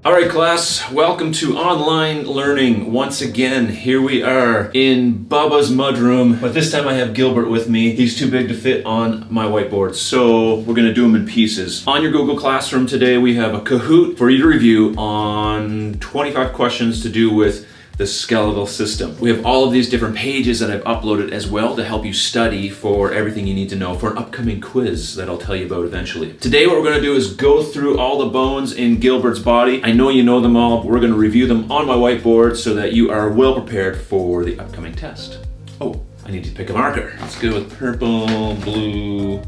Alright class, welcome to online learning. Once again, here we are in Bubba's mudroom, but this time I have Gilbert with me. He's too big to fit on my whiteboard, so we're gonna do him in pieces. On your Google Classroom today, we have a Kahoot for you to review on 25 questions to do with the skeletal system. We have all of these different pages that I've uploaded as well to help you study for everything you need to know for an upcoming quiz that I'll tell you about eventually. Today what we're going to do is go through all the bones in Gilbert's body. I know you know them all, but we're going to review them on my whiteboard so that you are well prepared for the upcoming test. Oh, I need to pick a marker. Let's go with purple, blue,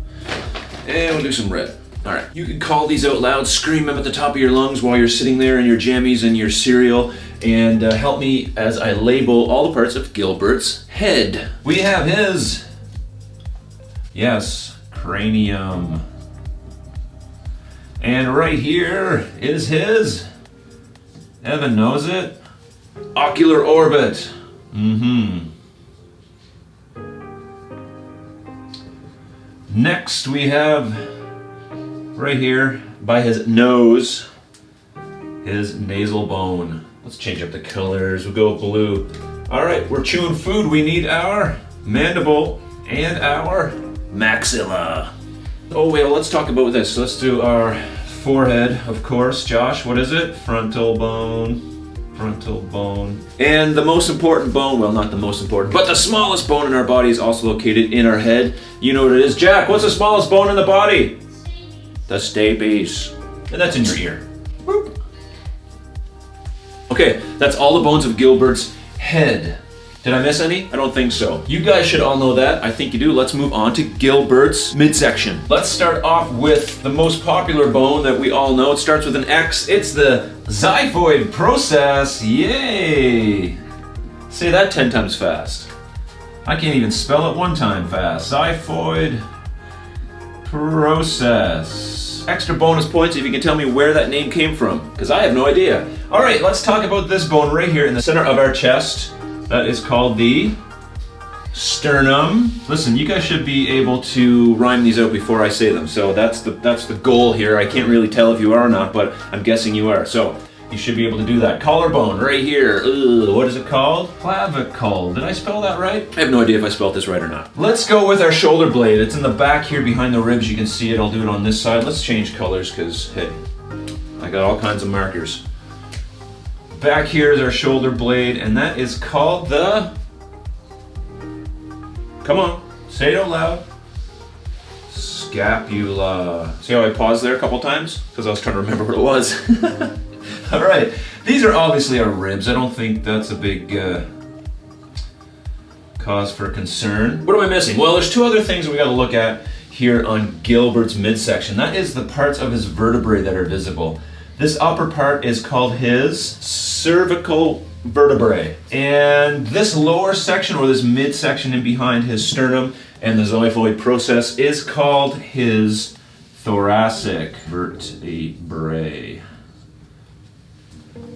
and we'll do some red. Alright, you can call these out loud, scream them at the top of your lungs while you're sitting there in your jammies and your cereal, and help me as I label all the parts of Gilbert's head. We have his, yes, cranium. And right here is his, Evan knows it, ocular orbit. Next we have, right here by his nose, his nasal bone. Let's change up the colors, we'll go blue. All right, we're chewing food. We need our mandible and our maxilla. Oh, well, let's talk about this. Let's do our forehead, of course. Josh, what is it? Frontal bone, frontal bone. And the most important bone, well, not the most important, but the smallest bone in our body is also located in our head. You know what it is. Jack, what's the smallest bone in the body? The stapes. And that's in your ear. Whoop. Okay, that's all the bones of Gilbert's head. Did I miss any? I don't think so. You guys should all know that. I think you do. Let's move on to Gilbert's midsection. Let's start off with the most popular bone that we all know. It starts with an X. It's the xiphoid process. Yay! Say that 10 times fast. I can't even spell it one time fast. Xiphoid process. Extra bonus points if you can tell me where that name came from, because I have no idea. All right, let's talk about this bone right here in the center of our chest. That is called the sternum. Listen, you guys should be able to rhyme these out before I say them, so that's the goal here. I can't really tell if you are or not, but I'm guessing you are. So you should be able to do that. Collarbone right here. Ugh, what is it called? Clavicle. Did I spell that right? I have no idea if I spelled this right or not. Let's go with our shoulder blade. It's in the back here behind the ribs. You can see it. I'll do it on this side. Let's change colors because, hey, I got all kinds of markers. Back here is our shoulder blade, and that is called the... Come on, say it out loud. Scapula. See how I paused there a couple times? Because I was trying to remember what it was. All right, these are obviously our ribs. I don't think that's a big cause for concern. What am I missing? Well, there's two other things that we got to look at here on Gilbert's midsection. That is the parts of his vertebrae that are visible. This upper part is called his cervical vertebrae. And this lower section, or this midsection in behind his sternum and the xiphoid process, is called his thoracic vertebrae.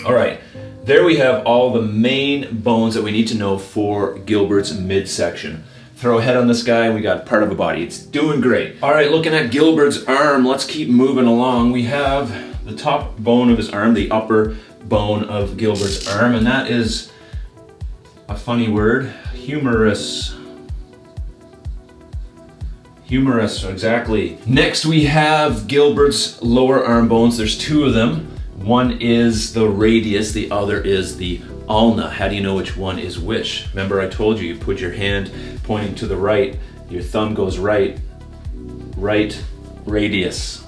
All right, there we have all the main bones that we need to know for Gilbert's midsection. Throw a head on this guy, we got part of a body. It's doing great. All right, looking at Gilbert's arm, let's keep moving along. We have the top bone of his arm, the upper bone of Gilbert's arm, and that is a funny word, humerus. Humerus, exactly. Next we have Gilbert's lower arm bones. There's two of them. One is the radius, the other is the ulna. How do you know which one is which? Remember I told you, you put your hand pointing to the right, your thumb goes right, radius.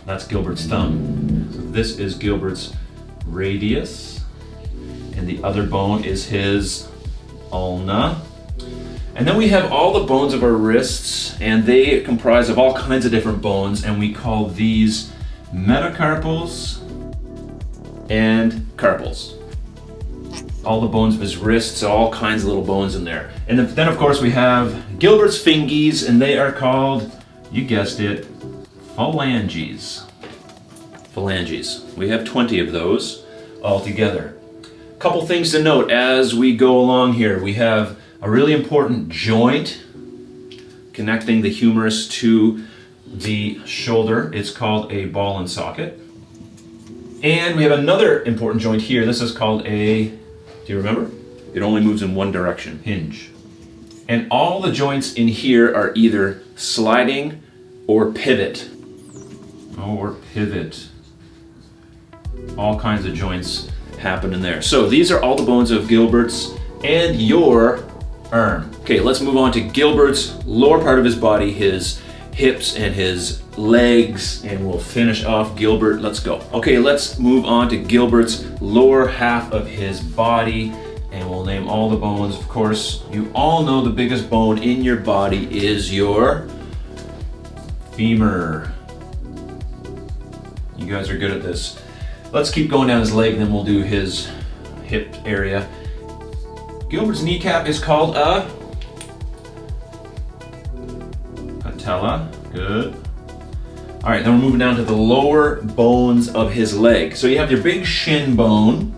That's Gilbert's thumb. So this is Gilbert's radius, and the other bone is his ulna. And then we have all the bones of our wrists, and they comprise of all kinds of different bones, and we call these metacarpals and carpals. All the bones of his wrists, all kinds of little bones in there. And then of course we have Gilbert's fingies, and they are called, you guessed it, phalanges. Phalanges. We have 20 of those altogether. Couple things to note as we go along here. We have a really important joint connecting the humerus to the shoulder. It's called a ball and socket. And we have another important joint here. This is called a, do you remember? It only moves in one direction, hinge. And all the joints in here are either sliding or pivot. Or pivot. All kinds of joints happen in there. So these are all the bones of Gilbert's and your arm. Okay, let's move on to Gilbert's lower part of his body, his hips and his legs, and we'll finish off Gilbert. Let's go. Okay, let's move on to Gilbert's lower half of his body, and we'll name all the bones. Of course, you all know the biggest bone in your body is your femur. You guys are good at this. Let's keep going down his leg, then we'll do his hip area. Gilbert's kneecap is called a patella. Good. All right, then we're moving down to the lower bones of his leg. So you have your big shin bone,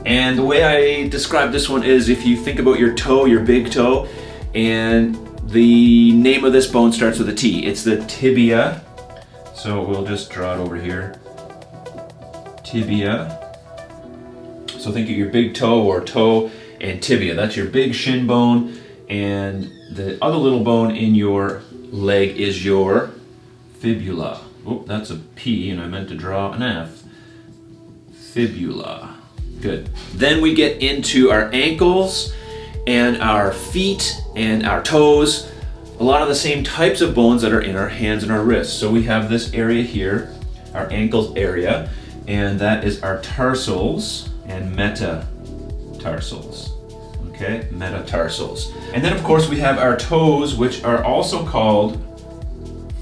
and the way I describe this one is if you think about your toe, your big toe, and the name of this bone starts with a T. It's the tibia. So we'll just draw it over here. Tibia. So think of your big toe or toe and tibia. That's your big shin bone, and the other little bone in your leg is your fibula. Oh, that's a P and I meant to draw an F. Fibula. Good. Then we get into our ankles and our feet and our toes. A lot of the same types of bones that are in our hands and our wrists. So we have this area here, our ankles area, and that is our tarsals and metatarsals. Okay, metatarsals. And then of course we have our toes, which are also called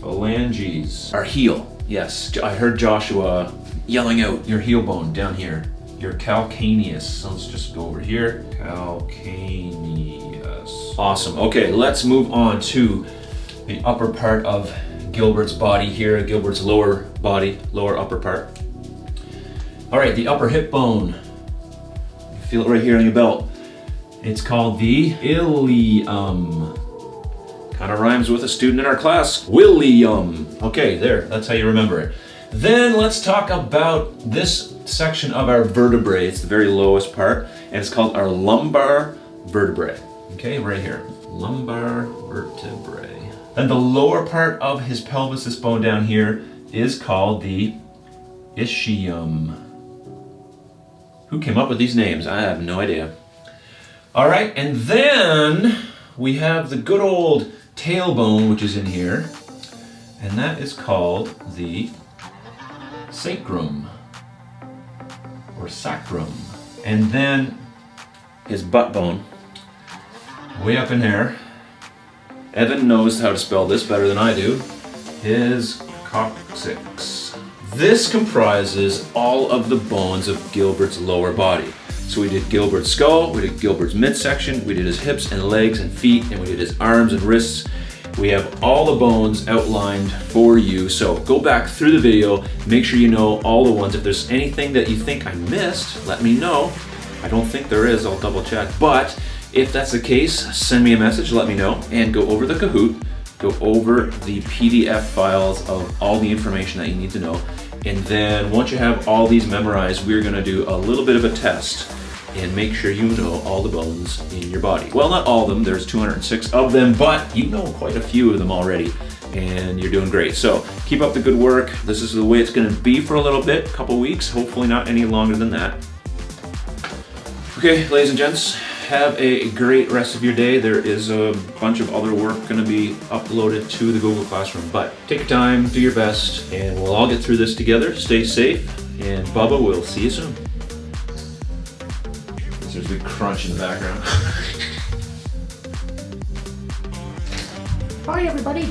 phalanges. Our heel, yes. I heard Joshua yelling out your heel bone down here. Your calcaneus. So let's just go over here. Calcaneus. Awesome. Okay, let's move on to the upper part of Gilbert's body here. Gilbert's lower body, lower upper part. All right, the upper hip bone. You feel it right here on your belt. It's called the ilium. Kind of rhymes with a student in our class. William. Okay, there. That's how you remember it. Then let's talk about this section of our vertebrae. It's the very lowest part, and it's called our lumbar vertebrae. Okay, right here. Lumbar vertebrae. Then the lower part of his pelvis, this bone down here, is called the ischium. Who came up with these names? I have no idea. All right, and then we have the good old tailbone, which is in here, and that is called the sacrum or sacrum. And then his butt bone, way up in here. Evan knows how to spell this better than I do. His coccyx. This comprises all of the bones of Gilbert's lower body. So we did Gilbert's skull, we did Gilbert's midsection, we did his hips and legs and feet, and we did his arms and wrists. We have all the bones outlined for you. So go back through the video, make sure you know all the ones. If there's anything that you think I missed, let me know. I don't think there is, I'll double check. But if that's the case, send me a message, let me know, and go over the Kahoot, go over the PDF files of all the information that you need to know. And then once you have all these memorized, we're gonna do a little bit of a test and make sure you know all the bones in your body. Well, not all of them, there's 206 of them, but you know quite a few of them already, and you're doing great. So keep up the good work. This is the way it's gonna be for a little bit, a couple weeks, hopefully not any longer than that. Okay, ladies and gents, have a great rest of your day. There is a bunch of other work going to be uploaded to the Google Classroom, but take your time, do your best, and we'll all get through this together. Stay safe, and Bubba, we'll see you soon. There's a big crunch in the background. Bye, everybody.